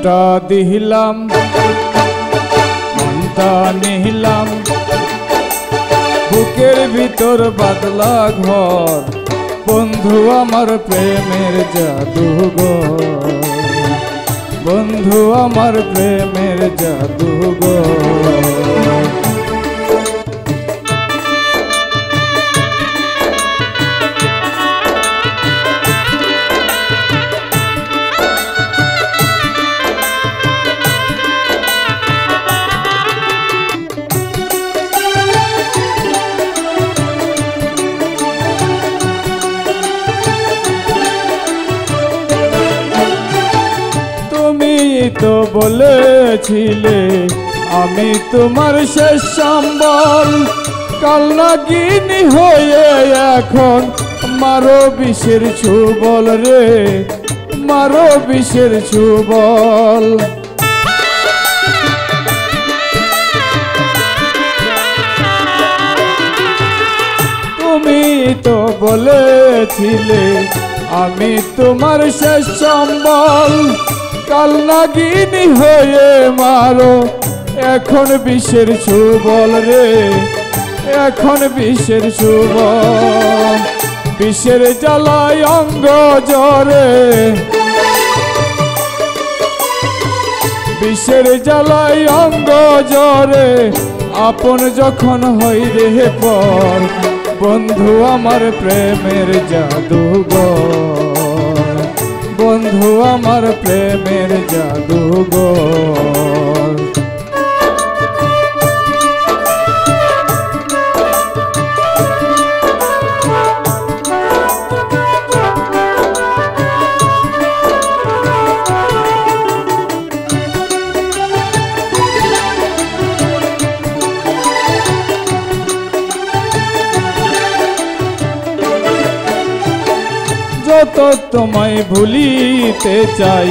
মনটা দিলাম মনটা নিলাম বুকের ভিতর বাদলা ঘর বন্ধু আমার প্রেমের জাদুঘর বন্ধু আমার প্রেমের জাদুঘর তো বলেছিলে আমি তোমার শেষ সম্বল কাল নাগিনী হয়ে এখন মারো বিষের ছুবল রে মারো বিষের ছুবল তুমি তো বলেছিলে আমি তোমার শেষ সম্বল কাল নাগিনী হয়ে মারো এখন বিষের ছুবল রে এখন বিষের ছুবল বিষের জ্বালায় অঙ্গ জ্বরে বিষের জ্বালায় অঙ্গ জ্বরে আপন যখন হই রে পর বন্ধু আমার প্রেমের জাদুঘর বন্ধু আমার প্রেমের জাদুঘর যত তোমায় ভুলিতে চাই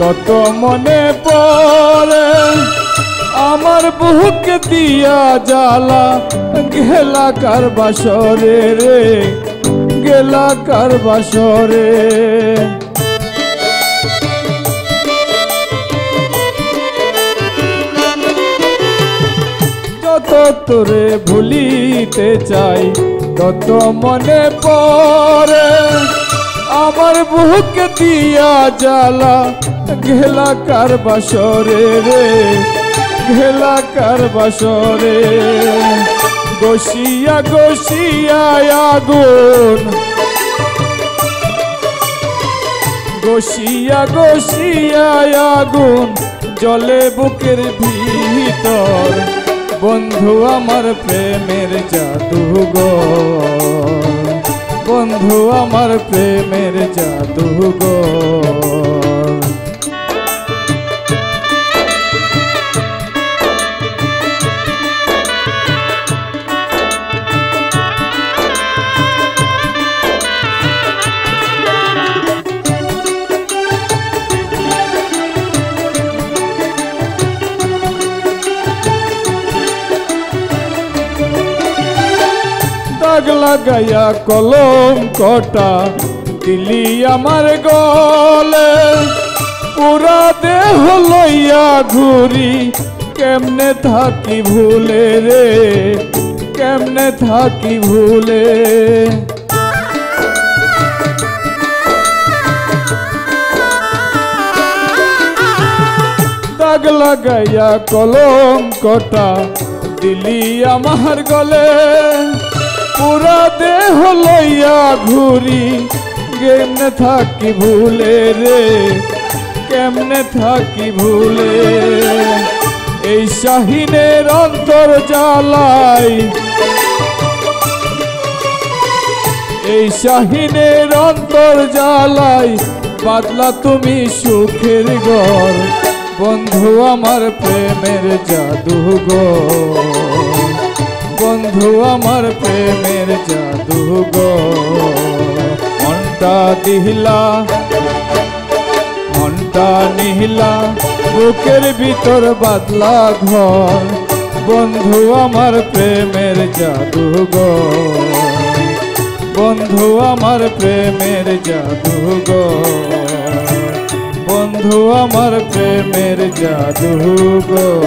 তত মনে পড়ে আমার বুক দিয়া জ্বালা গেলা কার বাসরে রে গেলা কার বাসরে যত তোরে ভুলিতে চাই তত মনে পড়ে আমার বুক দিয়া জ্বালা গেলা কার বাসরে রে গেলা কার বাসরে গসিয়া গসিয়া আগুন গসিয়া গসিয়া আগুন জ্বলে বুকের ভিতর বন্ধু আমার প্রেমের জাদুঘর বন্ধু আমার প্রেমের জাদুঘর দাগ লাগাইয়া কলঙ্কটা দিলি আমার গলে পুরা দেহ লইয়া ঘুরি কেমনে থাকি ভুলে রে কেমনে থাকি ভুলে দাগ লাগাইয়া কলঙ্কটা দিলি আমার গলে পুরা দেহ লইয়া ঘুরি কেমনে থাকি ভুলে রে কেমনে থাকি ভুলে এই শাহিনের অন্তর জ্বালাই এই শাহিনের অন্তর জ্বালাই বাদলা তুমি সুখের ঘর বন্ধু আমার প্রেমের জাদুঘর বন্ধু আমার প্রেমের জাদুঘর মনটা দিলা মনটা নিলা বুকের ভিতর বাদলা ঘর বন্ধু আমার প্রেমের জাদুঘর বন্ধু আমার প্রেমের জাদুঘর বন্ধু বন্ধু আমার প্রেমের জাদুঘর।